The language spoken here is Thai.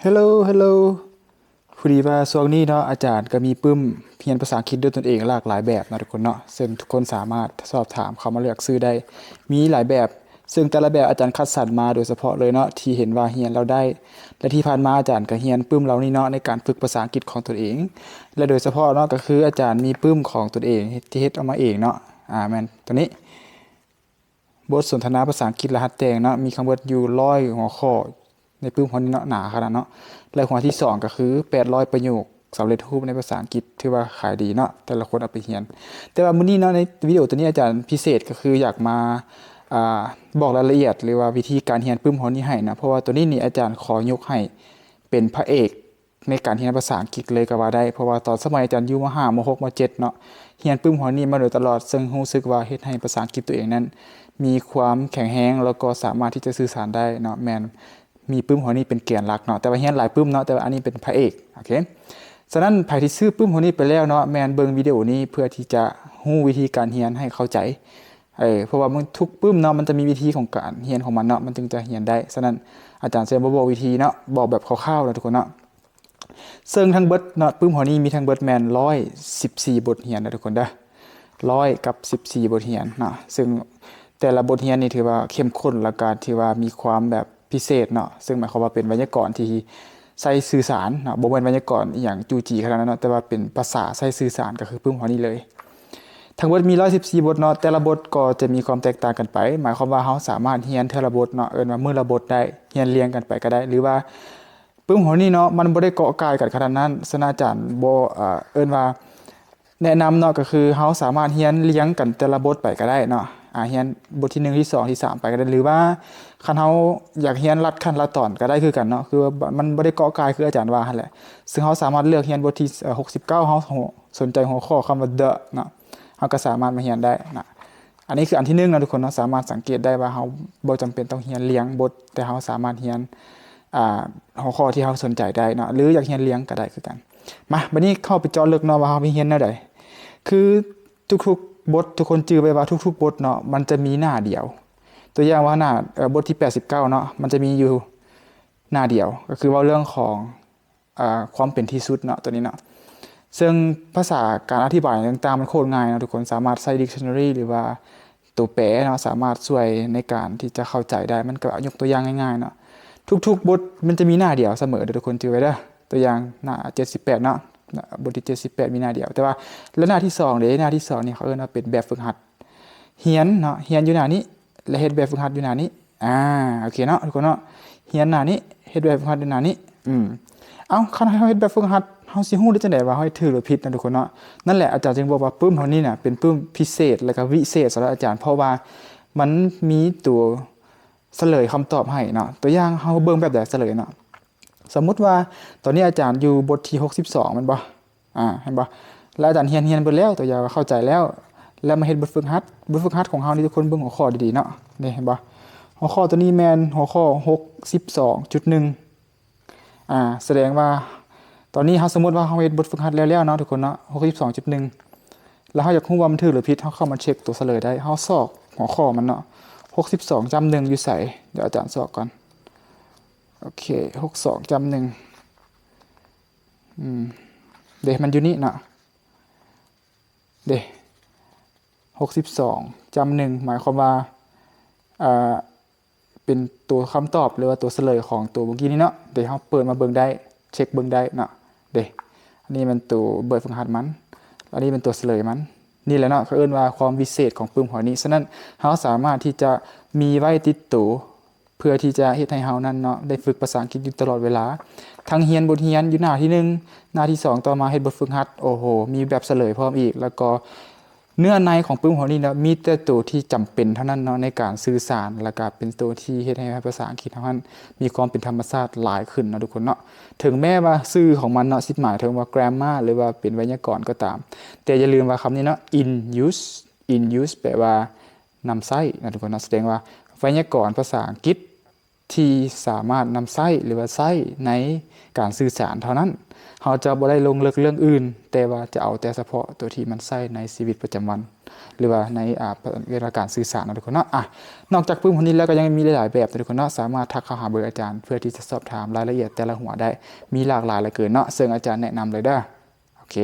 Hello Hello พอดีว่าช่วงนี้เนาะอาจารย์ก็มีปึ้มเรียนภาษาอังกฤษด้วยตนเองหลากหลายแบบนะทุกคนเนาะซึ่งทุกคนสามารถสอบถามเข้ามาเลือกซื้อได้มีหลายแบบซึ่งแต่ละแบบอาจารย์คัดสรรมาโดยเฉพาะเลยเนาะที่เห็นว่าเรียนเราได้และที่ผ่านมาอาจารย์ก็เรียนปึ้มเรานี่เนาะในการฝึกภาษาอังกฤษของตนเองและโดยเฉพาะเนาะก็คืออาจารย์มีปึ้มของตนเองที่เฮ็ดออกมาเองเนาะแม่นตัวนี้ บทสนทนาภาษาอังกฤษรหัสแตงเนาะมีคำเบิดอยู่100 หัวข้อในปึ้มหัวนี้เนาะหนาขนาดเนาะและหัวที่สองก็คือ800 ประโยคสำเร็จรูปในภาษาอังกฤษถือว่าขายดีเนาะแต่ละคนเอาไปเรียนแต่ว่ามื้อนี้เนาะในวิดีโอตัวนี้อาจารย์พิเศษก็คืออยากมาบอกรายละเอียดหรือว่าวิธีการเรียนปึ้มหัวนี้ให้นะเพราะว่าตัวนี้นี่อาจารย์ขอยกให้เป็นพระเอกในการเรียนภาษาอังกฤษเลยก็ว่าได้เพราะว่าตอนสมัยอาจารย์อยู่ม.5 ม.6 ม.7เนาะเรียนปึ้มหัวนี้มาโดยตลอดซึ่งรู้สึกว่าเฮ็ดให้ภาษาอังกฤษตัวเองนั้น มีความแข็งแรงแล้วก็สามารถที่จะสื่อสารได้เนาะแมนมีปึ้มหัวนี้เป็นแกนหลักเนาะแต่ว่าเฮียนหลายปึ้มเนาะแต่ว่าอันนี้เป็นพระเอกโอเคฉะนั้นไผที่ซื้อปึ้มหัวนี้ไปแล้วเนาะแมนเบิ่งวิดีโอนี้เพื่อที่จะรู้วิธีการเรียนให้เข้าใจเพราะว่ามันทุกปึ้มเนาะมันจะมีวิธีของการเรียนของมันเนาะมันจึงจะเรียนได้ฉะนั้นอาจารย์จะบอกวิธีเนาะบอกแบบคร่าวๆนะทุกคนเนาะซึ่งทั้งเบิดเนาะปึ้มหัวนี้มีทั้งเบิดแมน114บทเรียนนะทุกคนเด้อ100 กับ 14 บทเรียนเนาะซึ่งแต่ละบทเรียนนี่ถือว่าเข้มข้นและก็ถือว่ามีความแบบพิเศษเนาะซึ่งหมายความว่าเป็นไวยากรณ์ที่ใช้สื่อสารเนาะบ่แม่นไวยากรณ์อหยังจู้จี้ขนาดนั้นเนาะแต่ว่าเป็นภาษาใช้สื่อสารก็คือปึ้มหัวนี้เลยทั้งหมดมี114บทเนาะแต่ละบทก็จะมีความแตกต่างกันไปหมายความว่าเราสามารถเรียนเทอละบทเนาะเอิ้นว่ามื้อละบทได้เรียนเรียงกันไปก็ได้หรือว่าปึ้มหัวนี้เนาะมันบ่ได้เกาะกายกันขนาดนั้นศาสตราจารย์บ่เอิ้นว่า แนะนำเนาะก็คือเราสามารถเรียนเรียงกันแต่ละบทไปก็ได้เนาะเรียนบทที่1ที่2ที่3ไปก็ได้หรือว่าคันเราอยากเรียนลัดขั้นลัดตอนก็ได้คือกันเนาะคือว่ามันบ่ได้เกาะกายคืออาจารย์ว่าหั่นแหละซึ่งเราสามารถเลือกเรียนบทที่69เราสนใจหัวข้อคำว่า the เนาะเราก็สามารถมาเรียนได้นะอันนี้คืออันที่1นะทุกคนเนาะสามารถสังเกตได้ว่าเราบ่จำเป็นต้องเรียนเรียงบทแต่เราสามารถเรียนอ่าหัวข้อที่เราสนใจได้เนาะหรืออยากเรียนเรียงก็ได้คือกันมาบัดนี้เข้าไปเจาะลึกเนาะว่าเราไปเรียนแนวใด คือทุกๆบททุกคนจือไปว่าทุกๆบทเนาะมันจะมีหน้าเดียวตัวอย่างว่าหน้าบทที่89เนาะมันจะมีอยู่หน้าเดียวก็คือว่าเรื่องของความเป็นที่สุดเนาะตัวนี้เนาะซึ่งภาษาการอธิบายต่างๆมันโคตรง่ายนะทุกคนสามารถใช้ dictionary หรือว่าตัวแปลเนาะสามารถช่วยในการที่จะเข้าใจได้มันก็ยกตัวอย่างง่ายๆเนาะทุกๆบทมันจะมีหน้าเดียวเสมอเด้อทุกคนจือไว้เด้อตัวอย่างหน้า78เนาะ บทที่78มีหน้าเดียวแต่ว่าแล้วหน้าที่2เด้หน้าที่2นี่เขาเอิ้นว่าเป็นแบบฝึกหัดเรียนเนาะเรียนอยู่หน้านี้และเฮ็ดแบบฝึกหัดอยู่หน้านี้โอเคเนาะทุกคนเนาะเรียนหน้านี้เฮ็ดแบบฝึกหัดอยู่หน้านี้เอ้าคันเฮาเฮ็ดแบบฝึกหัดเฮาสิฮู้ได้จังได๋ว่าเฮาเฮ็ดถูกหรือผิดนะทุกคนเนาะนั่นแหละอาจารย์จึงบอกว่าปึ้มเฮานี่น่ะเป็นปึ้มพิเศษและก็วิเศษสำหรับอาจารย์เพราะว่ามันมีตัวเฉลยคำตอบให้เนาะตัวอย่างเฮาเบิ่งแบบใดเฉลยเนาะสมมุติว่าตอนนี้อาจารย์อยู่บทที่62แม่นบ่ เห็นบ่แล้วอาจารย์เรียนเบิดแล้วตัวอย่างเข้าใจแล้วแล้วมาเฮ็ดบทฝึกหัดของเฮานี่ทุกคนเบิ่งหัวข้อดีๆเนาะนี่เห็นบ่หัวข้อตัวนี้แม่นหัวข้อ62.1แสดงว่าตอนนี้เฮาสมมุติว่าเฮาเฮ็ดบทฝึกหัดแล้วๆเนาะทุกคนเนาะ62.1แล้วเฮาอยากรู้ว่ามันถูกหรือผิดเฮาเข้ามาเช็คตัวเฉลยได้เฮาซอกหัวข้อมันเนาะ62.1อยู่ไสเดี๋ยวอาจารย์ซอกก่อนโอเค62.1เดมันอยู่นี่เนาะเด62.1หมายความว่าเป็นตัวคำตอบหรือว่าตัวเฉลยของตัวเมื่อกี้นี้เนาะเดี๋ยวเราเปิดมาเบิ่งได้เช็คเบิ่งได้เนาะเดอันนี้มันตัวเบิดฝึกหัดมันอันนี้เป็นตัวเฉลยมันนี่แหละเนาะเขาเอิ้นว่าความวิเศษของปึ้มหอยนี้ฉะนั้นเราสามารถที่จะมีไว้ติดตัวเพื่อที่จะเฮ็ดให้เฮานั้นเนาะได้ฝึกภาษาอังกฤษอยู่ตลอดเวลาทั้งเรียนบทเรียนอยู่หน้าที่1หน้าที่2ต่อมาเฮ็ดบทฝึกหัดโอ้โหมีแบบเฉลยพร้อมอีกแล้วก็เนื้อในของปึ้มหัวนี้เนาะมีแต่ตัวที่จำเป็นเท่านั้นเนาะในการสื่อสารแล้วก็เป็นตัวที่เฮ็ดให้ภาษาอังกฤษของมันมีความเป็นธรรมชาติหลายขึ้นเนาะทุกคนเนาะถึงแม้ว่าชื่อของมันเนาะสิหมายถึงว่า grammar หรือว่าเป็นไวยากรณ์ก็ตามแต่อย่าลืมว่าคำนี้เนาะ in use แปลว่านำใช้นะทุกคนเนาะแสดงว่าไวยากรณ์ภาษาอังกฤษ ที่สามารถนำใช้หรือว่าใช้ในการสื่อสารเท่านั้นเราจะบ่ได้ลงลึกเรื่องอื่นแต่ว่าจะเอาแต่เฉพาะตัวที่มันใช้ในชีวิตประจำวันหรือว่าในเวลาการสื่อสารนะทุกคนเนาะนอกจากปึ้มคนนี้แล้วก็ยังมีหลายๆแบบนะทุกคนเนาะสามารถทักเข้าหาเบอร์อาจารย์เพื่อที่จะสอบถามรายละเอียดแต่ละหัวได้มีหลากหลายเหลือเกินเนาะซึ่งอาจารย์แนะนำเลยเด้อโอเค